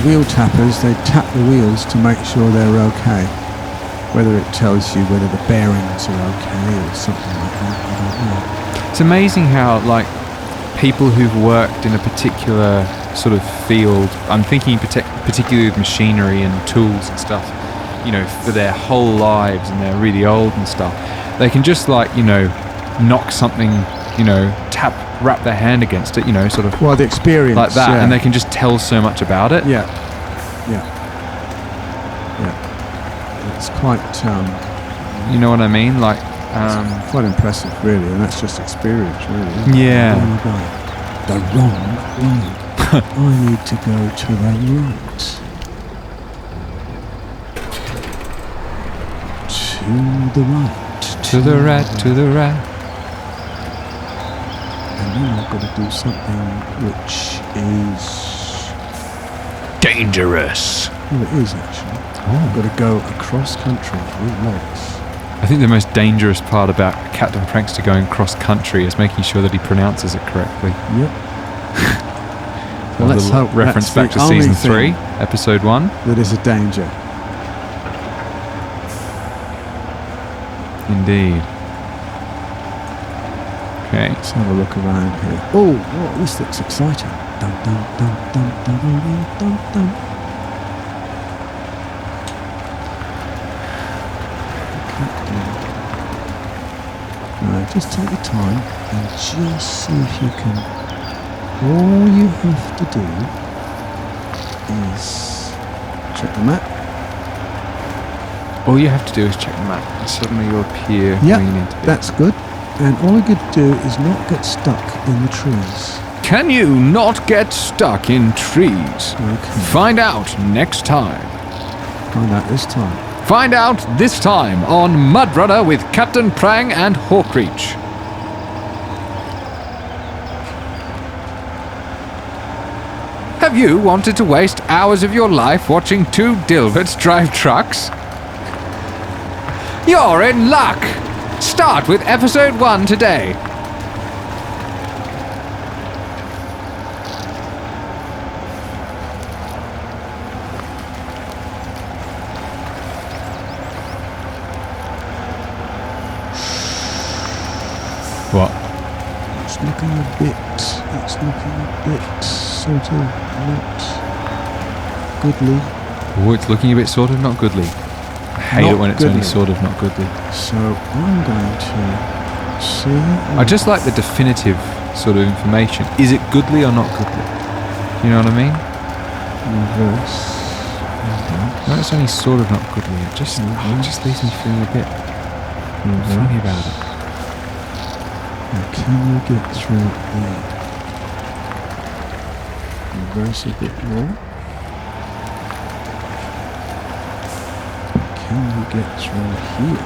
wheel tappers, they tap the wheels to make sure they're okay. Whether it tells you whether the bearings are okay or something like that, I don't know. It's amazing how, like, people who've worked in a particular sort of field, I'm thinking particularly with machinery and tools and stuff, you know, for their whole lives, and they're really old and stuff, they can just, like, you know, knock something, you know, wrap their hand against it, you know, sort of. Well, the experience. Like that, yeah. and they can just tell so much about it. Yeah. It's quite, you know what I mean? Like, it's quite impressive, really, and that's just experience, really. Isn't yeah. it? The wrong way. I need to go to the right. To the right. To the right, to the right. And then I've got to do something which is dangerous. Well, it is actually. I've got to go across country with legs. I think the most dangerous part about Captain Prankster going cross country is making sure that he pronounces it correctly. Yep. Well, let's hope reference back to season 3, episode 1. That is a danger. Indeed. Okay. Let's have a look around here. Oh, this looks exciting. Dum dum dum dum dum dum dum dum. Just take your time and just see if you can. All you have to do is check the map. All you have to do is check the map, and suddenly you'll appear where you need to be. That's good. And all you could do is not get stuck in the trees. Can you not get stuck in trees? Okay. Find out next time. Find out this time. Find out this time on MudRunner with Captain Prang and HawkReach. Have you wanted to waste hours of your life watching two Dilberts drive trucks? You're in luck! Start with episode 1 today. What? It's looking a bit sort of not goodly. Oh, it's looking a bit sort of not goodly. I hate it when it's only sort of not goodly. So I'm going to see. I just like the definitive sort of information. Is it goodly or not goodly? You know what I mean? Reverse. No, it's only sort of not goodly. It just leaves me feeling a bit funny about it. Now, can you get through there? Reverse a bit more. Can you get through here?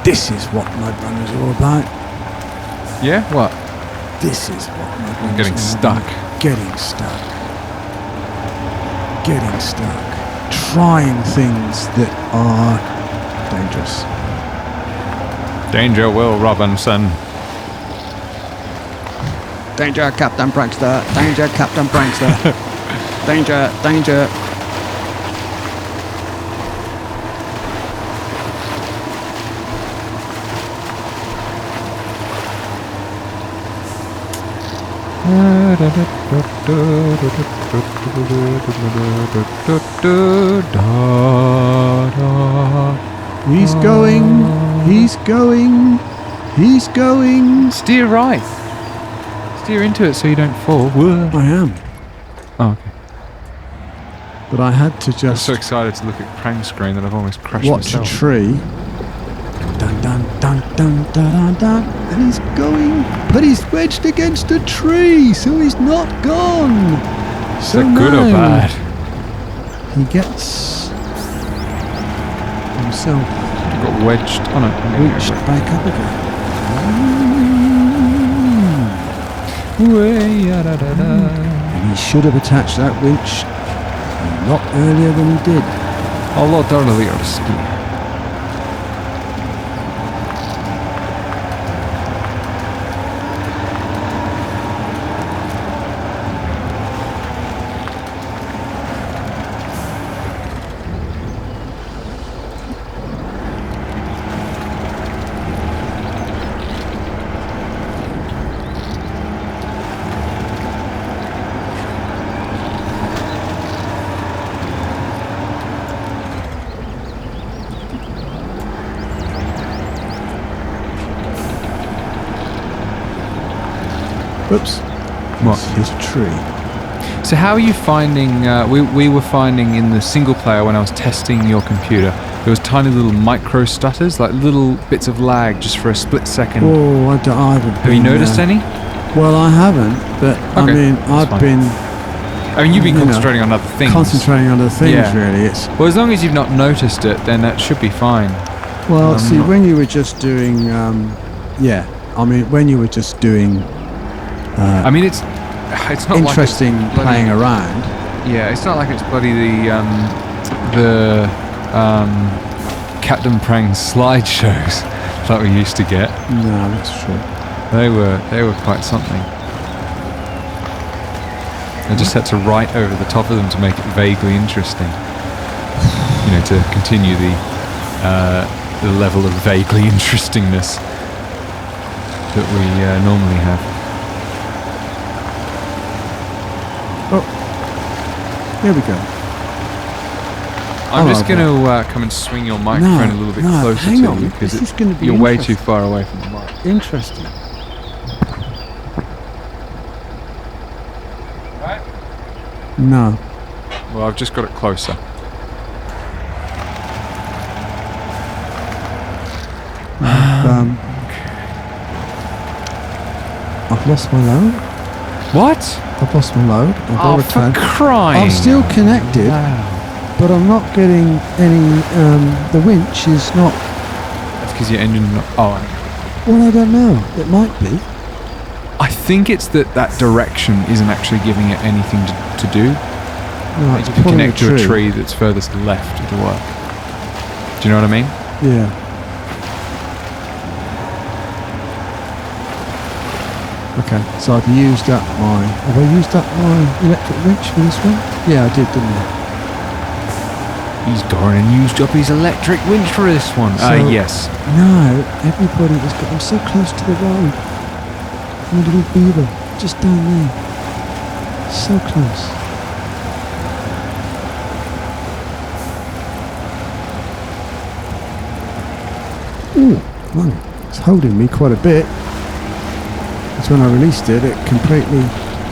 This is what MudRunner's all about. Yeah? What? This is what MudRunner's Getting all stuck. about. Getting stuck. Getting stuck. Trying things that are dangerous. Danger, Will Robinson. Danger, Captain Prankster. Danger, Captain Prankster. Danger, danger. He's going. He's going. He's going. Steer right. Steer into it so you don't fall. Whoa. I am. Oh, okay. But I had to I'm just so excited to look at Prang's screen that I've almost crashed watch myself. a tree. Dun dun dun dun dun dun dun. And he's going, but he's wedged against a tree, so he's not gone. Is So that good or now bad? he gets himself He got wedged. Oh no. reached back up again. And he should have attached that winch a lot earlier than he did. A lot earlier. Whoops. What? Hit a tree. So how are you finding, we were finding in the single player when I was testing your computer, there was tiny little micro stutters, like little bits of lag just for a split second. Oh, I haven't. Have you noticed any? Well, I haven't, but I mean, I've been... I mean, you've been concentrating on other things. Concentrating on other things, really. It's well, as long as you've not noticed it, then that should be fine. Well, see, when you were just doing... when you were just doing... I mean, it's not interesting like it's playing around. Yeah, it's not like it's bloody the Captain Prang slideshows that we used to get. No, that's true. They were quite something. I just had to write over the top of them to make it vaguely interesting. You know, to continue the level of vaguely interestingness that we normally have. Oh, here we go. I'm just going to come and swing your microphone a little bit closer to you because you're way too far away from the mic. Interesting. Right? No. Well, I've just got it closer. I've lost my load. What? I've lost my load. Oh, for crying! I'm still connected, but I'm not getting any. The winch is not. That's because your engine. Oh. Well, I don't know. It might be. I think it's that direction isn't actually giving it anything to do. No, if you connect to a tree that's furthest left, it'll work. Do you know what I mean? Yeah. Okay, so I've used up my... Have I used up my electric winch for this one? Yeah, I did, didn't I? He's gone and used up his electric winch for this one. Yes. No, everybody has got... I'm so close to the road. I'm a little beaver, just down there. So close. Ooh, well, it's holding me quite a bit. Because when I released it, it completely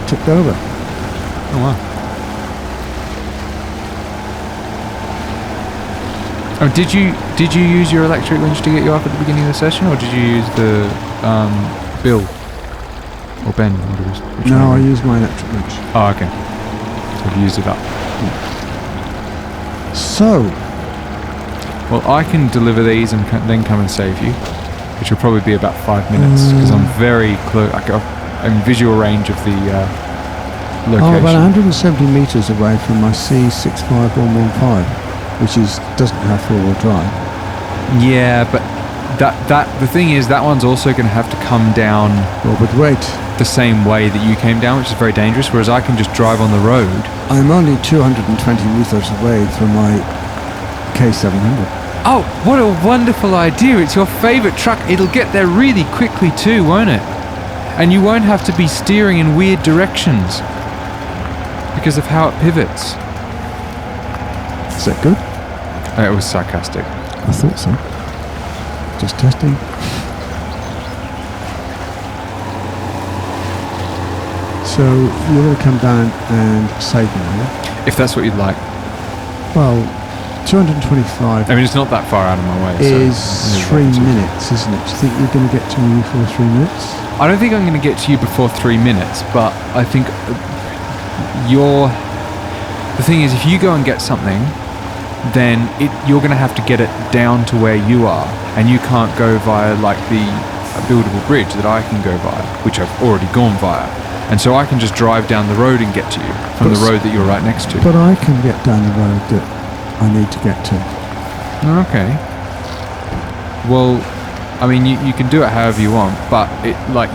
tipped over. Oh wow. Oh, did you use your electric winch to get you up at the beginning of the session, or did you use the Bill or Ben? No, I used my electric winch. Oh, okay. So I've used it up. Yeah. So, well, I can deliver these and then come and save you, which will probably be about 5 minutes because I'm very close. I'm in visual range of the location. Oh, about 170 meters away from my C65115, which doesn't have four-wheel drive. Yeah, but the thing is, that one's also going to have to come down. Well, but wait. The same way that you came down, which is very dangerous. Whereas I can just drive on the road. I'm only 220 meters away from my K700. Oh, what a wonderful idea. It's your favourite truck. It'll get there really quickly too, won't it? And you won't have to be steering in weird directions because of how it pivots. Is that good? It was sarcastic. I thought so. Just testing. So you're going to come down and save me, yeah? If that's what you'd like. Well, 225. I mean, it's not that far out of my way. Is 3 minutes, isn't it? Do you think you're going to get to me before 3 minutes? I don't think I'm going to get to you before 3 minutes, but I think the thing is, if you go and get something, then you're going to have to get it down to where you are, and you can't go via like the buildable bridge that I can go via, which I've already gone via. And so I can just drive down the road and get to you from the road that you're right next to. But I can get down the road that I need to get to. Okay. Well, I mean, you can do it however you want, but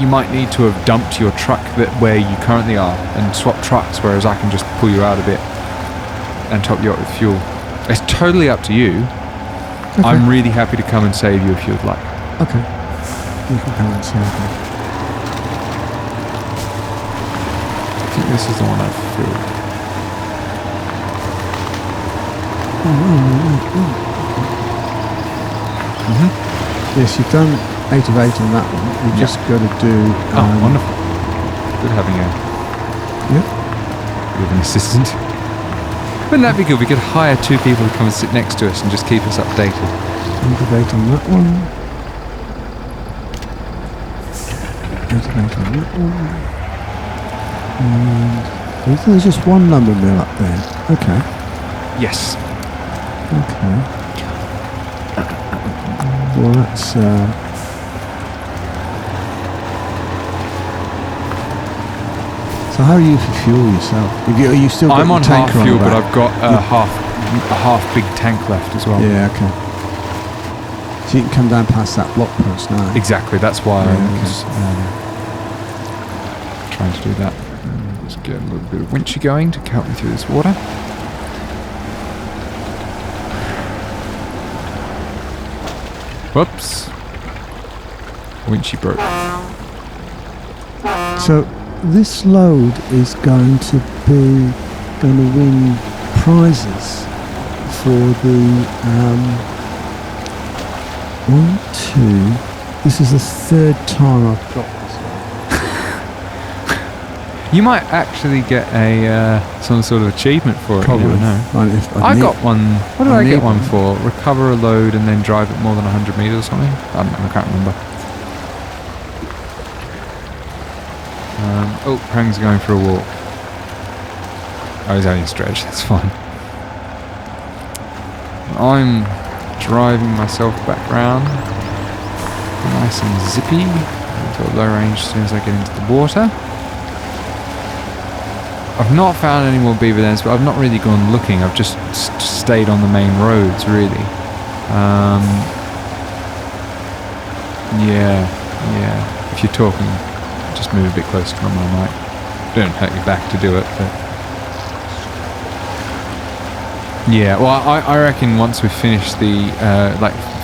you might need to have dumped your truck where you currently are and swap trucks, whereas I can just pull you out a bit and top you up with fuel. It's totally up to you. Okay. I'm really happy to come and save you if you'd like. Okay. You can come and save me. I think this is the one I've filled. Yes, you've done 8 of 8 on that one. You've just got to do... wonderful. good having a Yep. bit of an assistant. Wouldn't that be good? We could hire 2 people to come and sit next to us and just keep us updated. Activate on that one. Activate on that one. And there's just one lumber mill up there. Okay. Yes. Okay. Well, that's so how are you for fuel yourself? Are you still got I'm your on half tanker fuel, the but back? I've got a half big tank left as well. Yeah, okay. So you can come down past that block post now. Exactly. That's why Yeah, I was trying to do that. Let's get a little bit of winchy going to help me through this water. Whoops. Winchy broke. So this load is going to win prizes for the 1, 2. This is the 3rd time I've dropped this one. You might actually get a some sort of achievement for it. Probably. You never know. Right, if I got one. What did I get one one. for? Recover a load and then drive it more than 100 meters or something? I don't know, I can't remember. Oh, Prang's going for a walk. Oh, he's having a stretch, that's fine. I'm driving myself back round. Nice and zippy. Into a low range as soon as I get into the water. I've not found any more beaver dens, but I've not really gone looking. I've just stayed on the main roads, really. Yeah. If you're talking, just move a bit closer to my mic. Don't hurt your back to do it, but yeah. Well, I reckon once we've finished the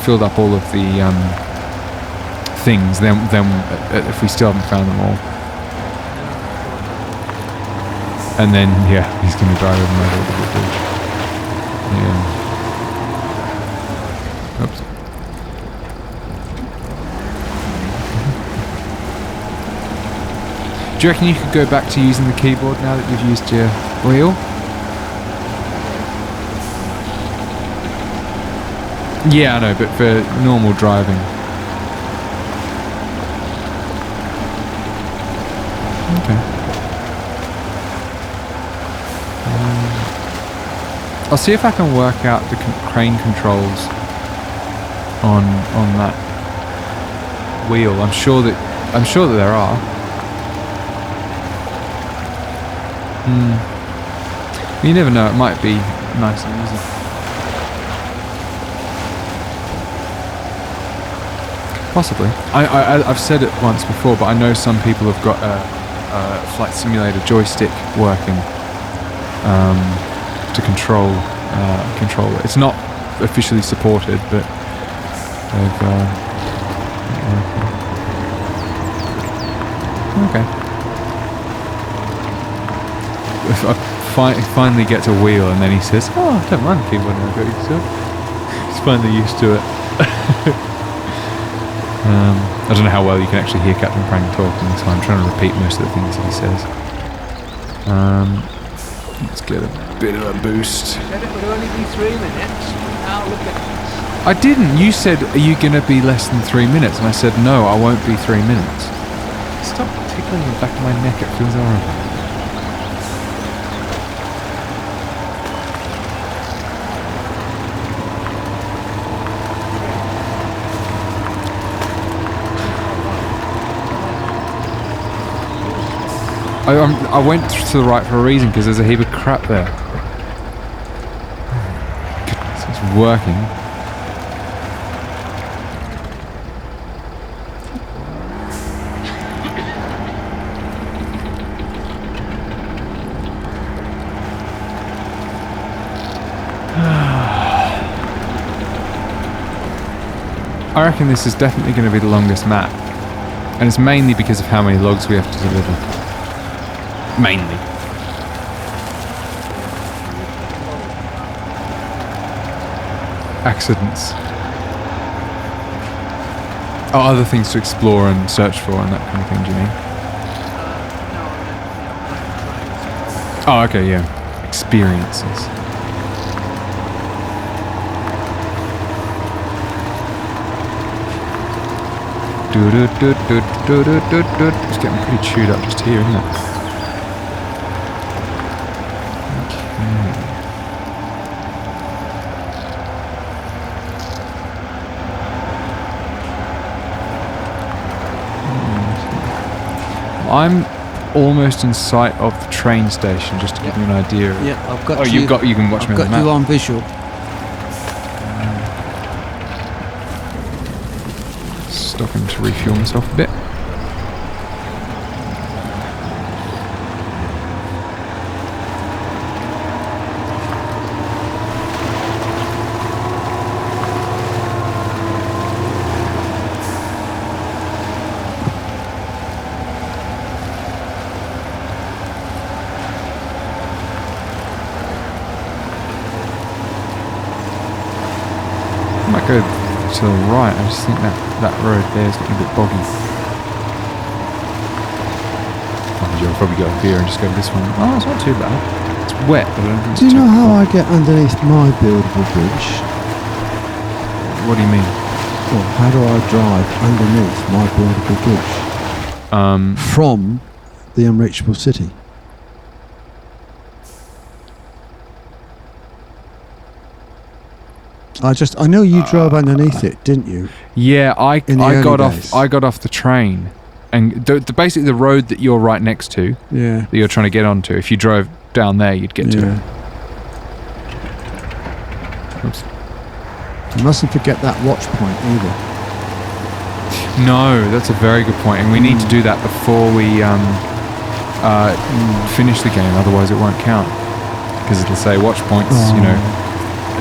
filled up all of the things, then if we still haven't found them all, and then yeah, he's going to drive them over the bridge. Yeah. Oops. Do you reckon you could go back to using the keyboard now that you've used your wheel? Yeah, I know, but for normal driving. Okay. I'll see if I can work out the crane controls on that wheel. I'm sure that there are. You never know, it might be nice and easy. Possibly. I've said it once before, but I know some people have got a flight simulator joystick working to control it. It's not officially supported, but they've okay. If I finally gets a wheel and then he says, "Oh, I don't mind the keyboard now, got used to it." He's finally used to it. I don't know how well you can actually hear Captain Prang talking, so I'm trying to repeat most of the things that he says. Let's get a bit of a boost. Said it would only be 3 minutes. Now look at this. I didn't. You said, "Are you going to be less than 3 minutes?" And I said, "No, I won't be 3 minutes." Stop tickling the back of my neck. It feels horrible. I went to the right for a reason, because there's a heap of crap there. Goodness, it's working. I reckon this is definitely going to be the longest map. And it's mainly because of how many logs we have to deliver. Mainly. Accidents. Oh, other things to explore and search for and that kind of thing, do you mean? No, Oh, okay, yeah. Experiences. It's getting pretty chewed up just here, isn't it? I'm almost in sight of the train station, just to give you an idea. Yeah, I've got. Oh, you can watch me on the I've got map. you on visual. Stopping to refuel myself a bit. I might go to the right. I just think that road there is getting a bit boggy. I'll probably go up here and just go to this one. Oh, it's not too bad. It's wet, but I don't think it's Do you too know how bad. I get underneath my buildable bridge? What do you mean? Well, how do I drive underneath my buildable bridge from the Unreachable City? I know you drove underneath it, didn't you? Yeah, I got days. off the train, and basically the road that you're right next to, Yeah. that you're trying to get onto. If you drove down there, you'd get to it. Oops. You mustn't forget that watch point either. No, that's a very good point, and we need to do that before we finish the game. Otherwise, it won't count because it'll say watch points. You know,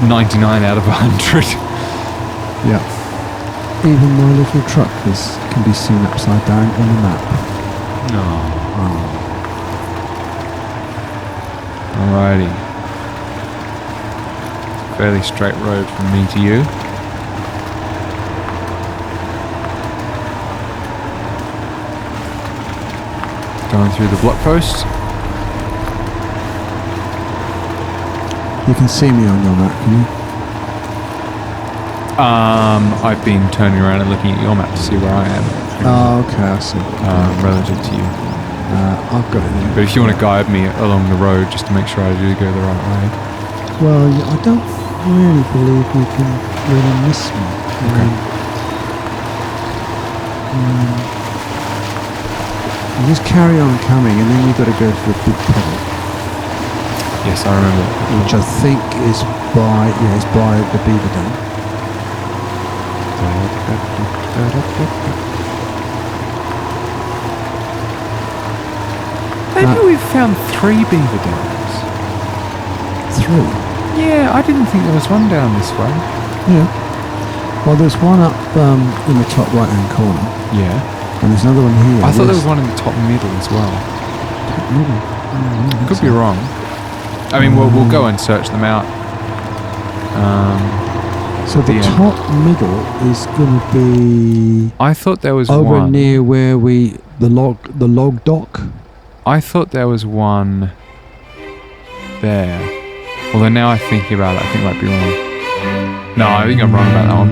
99 out of 100. Yeah. Even my little truck can be seen upside down on the map. No. Alrighty. Fairly straight road from me to you. Going through the block post. You can see me on your map, can you? I've been turning around and looking at your map to see where I am. Oh, okay, I see. Relative to you. I've got it there. But if you want to guide me along the road just to make sure I do go the right way. Well, I don't really believe we can really miss me. Okay. You just carry on coming, and then you've got to go for a big puddle, Yes, I remember. which I think is by the beaver dam. Maybe we've found 3 beaver dams. 3. Yeah, I didn't think there was one down this way. Yeah. Well, there's one up in the top right-hand corner, Yeah. and there's another one here. I thought there was one in the top middle as well. Could be wrong. I mean, we'll go and search them out. So the top middle is going to be I thought there was over one. near where the log dock. I thought there was one there. Although now I'm thinking about it, I think I might be wrong. No, I think I'm wrong about that one.